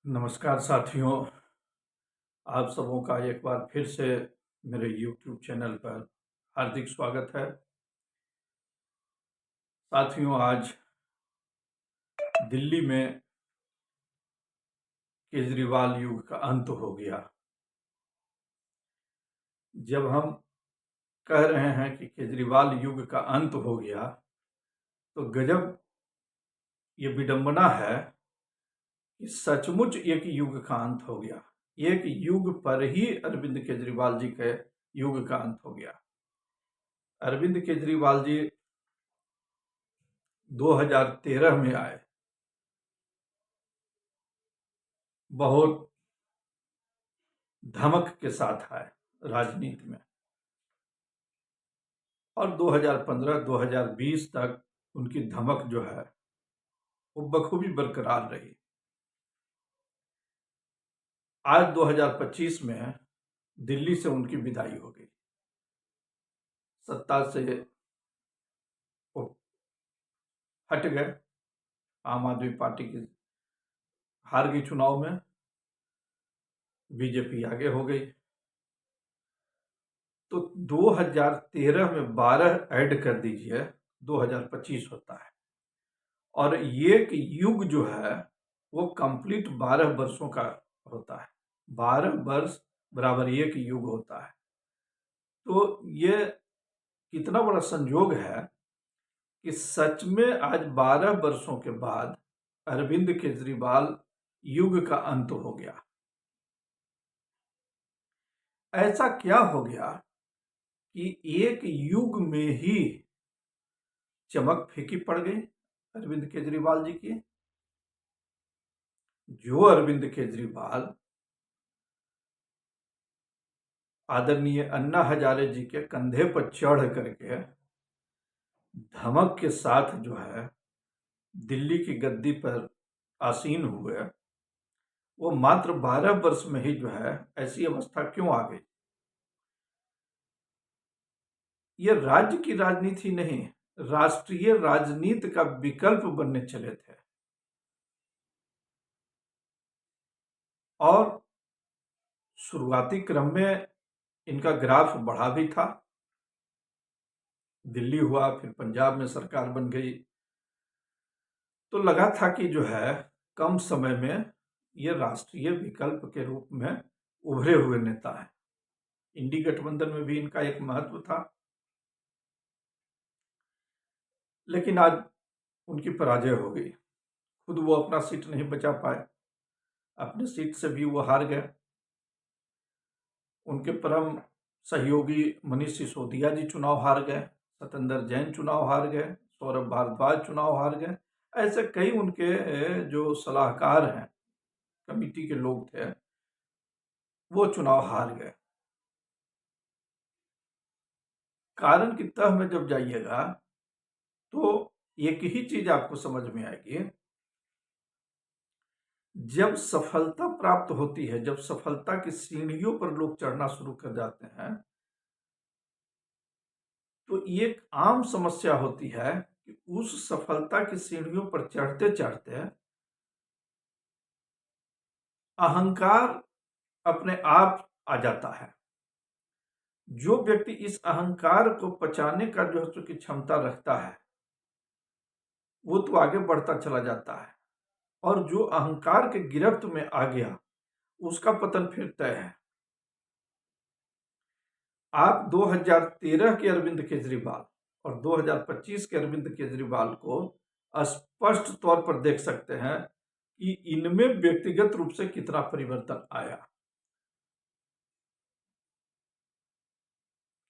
नमस्कार साथियों, आप सबों का एक बार फिर से मेरे YouTube चैनल पर हार्दिक स्वागत है। साथियों, आज दिल्ली में केजरीवाल युग का अंत हो गया। जब हम कह रहे हैं कि केजरीवाल युग का अंत हो गया, तो गजब ये विडंबना है कि सचमुच एक युग का अंत हो गया। एक युग पर ही अरविंद केजरीवाल जी के युग का अंत हो गया। अरविंद केजरीवाल जी 2013 में आए, बहुत धमक के साथ आए राजनीति में, और 2015-2020 तक उनकी धमक जो है वो बखूबी बरकरार रही। आज 2025 में दिल्ली से उनकी विदाई हो गई। सत्ता से वो हट गए। आम आदमी पार्टी की हार गई चुनाव में, बीजेपी आगे हो गई। तो 2013 में 12 ऐड कर दीजिए, 2025 होता है। और एक युग जो है वो कंप्लीट 12 वर्षों का होता है। 12 वर्ष बराबर एक युग होता है। तो ये कितना बड़ा संयोग है कि सच में आज 12 वर्षों के बाद अरविंद केजरीवाल युग का अंत हो गया। ऐसा क्या हो गया कि एक युग में ही चमक फीकी पड़ गई अरविंद केजरीवाल जी की। जो अरविंद केजरीवाल आदरणीय अन्ना हजारे जी के कंधे पर चढ़ करके धमक के साथ जो है दिल्ली की गद्दी पर आसीन हुए, वो मात्र 12 वर्ष में ही जो है ऐसी अवस्था क्यों आ गई? ये राज्य की राजनीति नहीं, राष्ट्रीय राजनीति का विकल्प बनने चले थे। और शुरुआती क्रम में इनका ग्राफ बढ़ा भी था। दिल्ली हुआ, फिर पंजाब में सरकार बन गई, तो लगा था कि जो है कम समय में ये राष्ट्रीय विकल्प के रूप में उभरे हुए नेता है। इंडी गठबंधन में भी इनका एक महत्व था, लेकिन आज उनकी पराजय हो गई। खुद वो अपना सीट नहीं बचा पाए, अपने सीट से भी वो हार गए। उनके परम सहयोगी मनीष सिसोदिया जी चुनाव हार गए, सत्येंद्र जैन चुनाव हार गए, सौरभ भारद्वाज चुनाव हार गए। ऐसे कई उनके जो सलाहकार हैं, कमिटी के लोग थे, वो चुनाव हार गए। कारण की तह में जब जाइएगा तो एक ही चीज आपको समझ में आएगी। जब सफलता प्राप्त होती है, जब सफलता की सीढ़ियों पर लोग चढ़ना शुरू कर जाते हैं, तो एक आम समस्या होती है कि उस सफलता की सीढ़ियों पर चढ़ते चढ़ते अहंकार अपने आप आ जाता है। जो व्यक्ति इस अहंकार को पचाने का जो है की क्षमता रखता है, वो तो आगे बढ़ता चला जाता है, और जो अहंकार के गिरफ्त में आ गया उसका पतन फिर तय है। आप 2013 के अरविंद केजरीवाल और 2025 के अरविंद केजरीवाल को स्पष्ट तौर पर देख सकते हैं कि इनमें व्यक्तिगत रूप से कितना परिवर्तन आया।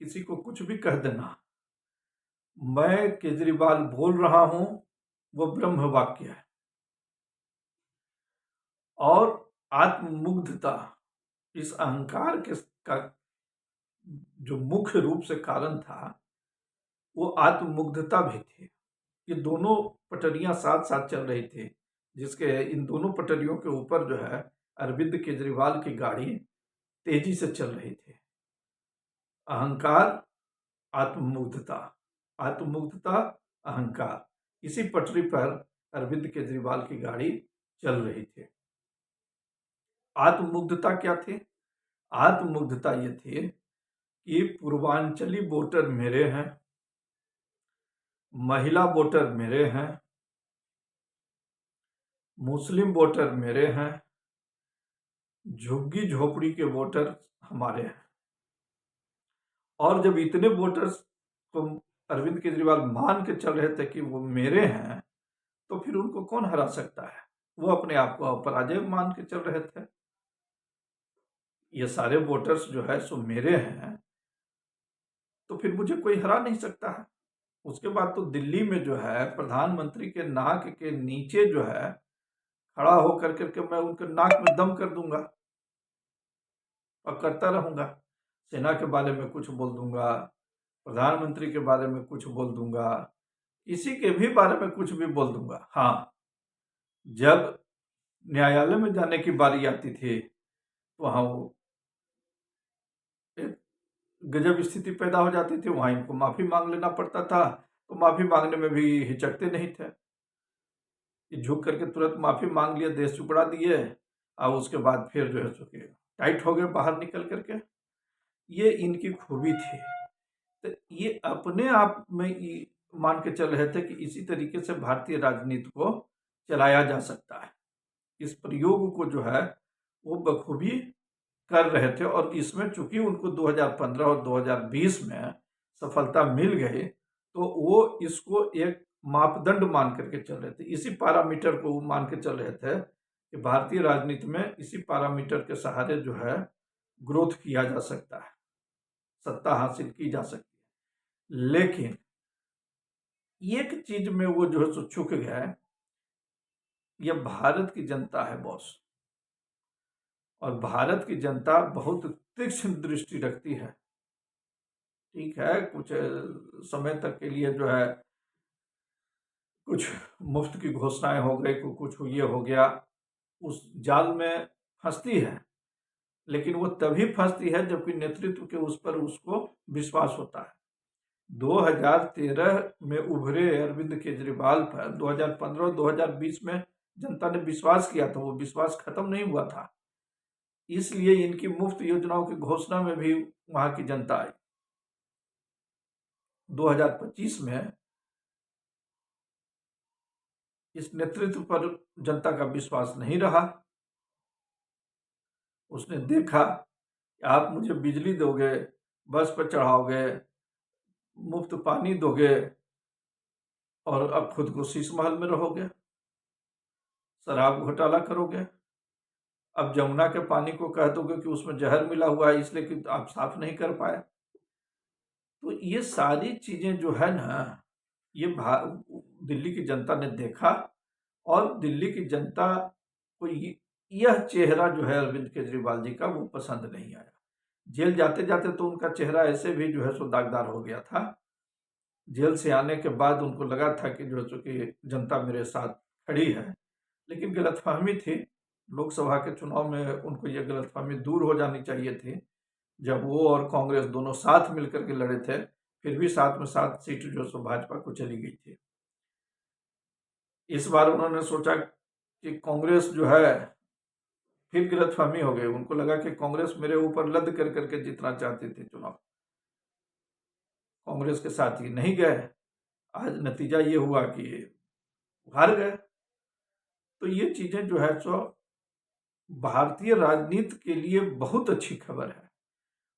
किसी को कुछ भी कह देना, मैं केजरीवाल बोल रहा हूं, वो ब्रह्म वाक्य है। और आत्ममुग्धता, इस अहंकार के का जो मुख्य रूप से कारण था वो आत्ममुग्धता भी थी। ये दोनों पटरियां साथ साथ चल रही थी, जिसके इन दोनों पटरियों के ऊपर जो है अरविंद केजरीवाल की गाड़ी तेजी से चल रही थी। अहंकार, आत्ममुग्धता, आत्ममुग्धता, अहंकार, इसी पटरी पर अरविंद केजरीवाल की गाड़ी चल रही थी। आत्ममुग्धता क्या थी? आत्ममुग्धता ये थी कि पूर्वांचली वोटर मेरे हैं, महिला वोटर मेरे हैं, मुस्लिम वोटर मेरे हैं, झुग्गी झोपड़ी के वोटर हमारे हैं। और जब इतने वोटर्स को अरविंद केजरीवाल मान के चल रहे थे कि वो मेरे हैं, तो फिर उनको कौन हरा सकता है? वो अपने आप को अपराजय मान के चल रहे थे। ये सारे वोटर्स जो है सो मेरे हैं, तो फिर मुझे कोई हरा नहीं सकता है। उसके बाद तो दिल्ली में जो है प्रधानमंत्री के नाक के नीचे जो है खड़ा होकर के मैं उनके नाक में दम कर दूंगा और करता रहूंगा। सेना के बारे में कुछ बोल दूंगा, प्रधानमंत्री के बारे में कुछ बोल दूंगा, किसी के भी बारे में कुछ भी बोल दूंगा। हाँ, जब न्यायालय में जाने की बारी आती थी, वहां वो एक गजब स्थिति पैदा हो जाती थी। वहां इनको माफी मांग लेना पड़ता था, तो माफी मांगने में भी हिचकते नहीं थे। झुक करके तुरंत माफी मांग लिया, देश चुपड़ा दिए, और उसके बाद फिर जो है सो कि टाइट हो गए बाहर निकल करके। ये इनकी खूबी थी। तो ये अपने आप में मान के चल रहे थे कि इसी तरीके से भारतीय राजनीति को चलाया जा सकता है। इस प्रयोग को जो है वो बखूबी कर रहे थे, और इसमें चूंकि उनको 2015 और 2020 में सफलता मिल गई, तो वो इसको एक मापदंड मान करके चल रहे थे। इसी पैरामीटर को वो मान के चल रहे थे कि भारतीय राजनीति में इसी पैरामीटर के सहारे जो है ग्रोथ किया जा सकता है, सत्ता हासिल की जा सकती है। लेकिन एक चीज में वो जो है सो चूक गया है। यह भारत की जनता है बॉस, और भारत की जनता बहुत तीक्ष्ण दृष्टि रखती है। ठीक है, कुछ समय तक के लिए जो है कुछ मुफ्त की घोषणाएं हो गई, कुछ ये हो गया, उस जाल में फंसती है। लेकिन वो तभी फंसती है जबकि नेतृत्व के उस पर उसको विश्वास होता है। 2013 में उभरे अरविंद केजरीवाल पर 2015 और 2020 में जनता ने विश्वास किया था। वो विश्वास खत्म नहीं हुआ था, इसलिए इनकी मुफ्त योजनाओं की घोषणा में भी वहां की जनता आई। 2025 में इस नेतृत्व पर जनता का विश्वास नहीं रहा। उसने देखा कि आप मुझे बिजली दोगे, बस पर चढ़ाओगे, मुफ्त पानी दोगे, और अब खुद को शीश महल में रहोगे, शराब घोटाला करोगे। अब जमुना के पानी को कह दोगे कि उसमें जहर मिला हुआ है, इसलिए कि आप साफ नहीं कर पाए। तो ये सारी चीजें जो है ना, ये दिल्ली की जनता ने देखा, और दिल्ली की जनता को यह चेहरा जो है अरविंद केजरीवाल जी का वो पसंद नहीं आया। जेल जाते जाते तो उनका चेहरा ऐसे भी जो है सो दागदार हो गया था। जेल से आने के बाद उनको लगा था कि जो है कि जनता मेरे साथ खड़ी है, लेकिन गलतफहमी थी। लोकसभा के चुनाव में उनको यह गलतफहमी दूर हो जानी चाहिए थी। जब वो और कांग्रेस दोनों साथ मिलकर के लड़े थे, फिर भी 7 में 7 सीट जो सो भाजपा को चली गई थी। इस बार उन्होंने सोचा कि कांग्रेस जो है, फिर गलतफहमी हो गई। उनको लगा कि कांग्रेस मेरे ऊपर लद कर करके जीतना चाहती थी चुनाव, कांग्रेस के साथ ही नहीं गए। आज नतीजा ये हुआ कि हार गए। तो ये चीजें जो है सो भारतीय राजनीति के लिए बहुत अच्छी खबर है।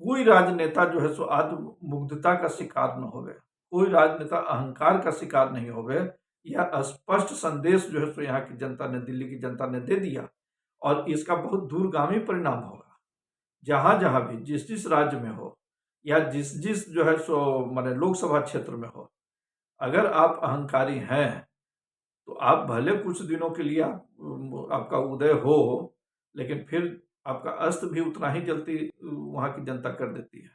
कोई राजनेता जो है सो आत्ममुग्धता का शिकार न होवे, कोई राजनेता अहंकार का शिकार नहीं होवे। यह स्पष्ट संदेश जो है सो यहाँ की जनता ने, दिल्ली की जनता ने दे दिया, और इसका बहुत दूरगामी परिणाम होगा। जहां जहां भी जिस जिस राज्य में हो, या जिस जिस जो है सो माने लोकसभा क्षेत्र में हो, अगर आप अहंकारी हैं तो आप भले कुछ दिनों के लिए आपका उदय हो, लेकिन फिर आपका अस्त भी उतना ही जल्दी वहां की जनता कर देती है।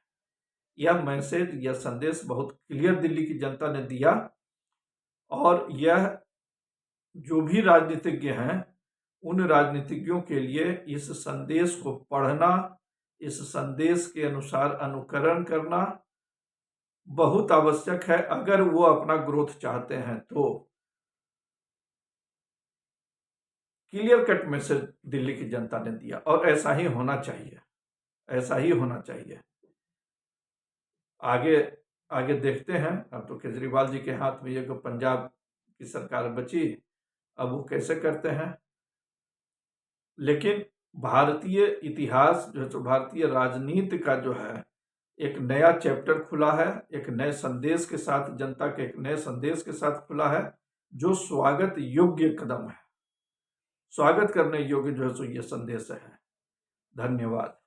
यह मैसेज, यह संदेश बहुत क्लियर दिल्ली की जनता ने दिया, और यह जो भी राजनीतिज्ञ हैं उन राजनीतिज्ञों के लिए इस संदेश को पढ़ना, इस संदेश के अनुसार अनुकरण करना बहुत आवश्यक है, अगर वो अपना ग्रोथ चाहते हैं तो। क्लियर कट मैसेज दिल्ली की जनता ने दिया, और ऐसा ही होना चाहिए, ऐसा ही होना चाहिए। आगे आगे देखते हैं। अब तो केजरीवाल जी के हाथ में ये जो पंजाब की सरकार बची, अब वो कैसे करते हैं। लेकिन भारतीय इतिहास जो है, तो भारतीय राजनीति का जो है एक नया चैप्टर खुला है, एक नए संदेश के साथ, जनता के एक नए संदेश के साथ खुला है, जो स्वागत योग्य कदम है, स्वागत करने योग्य जो है सो ये संदेश है। धन्यवाद।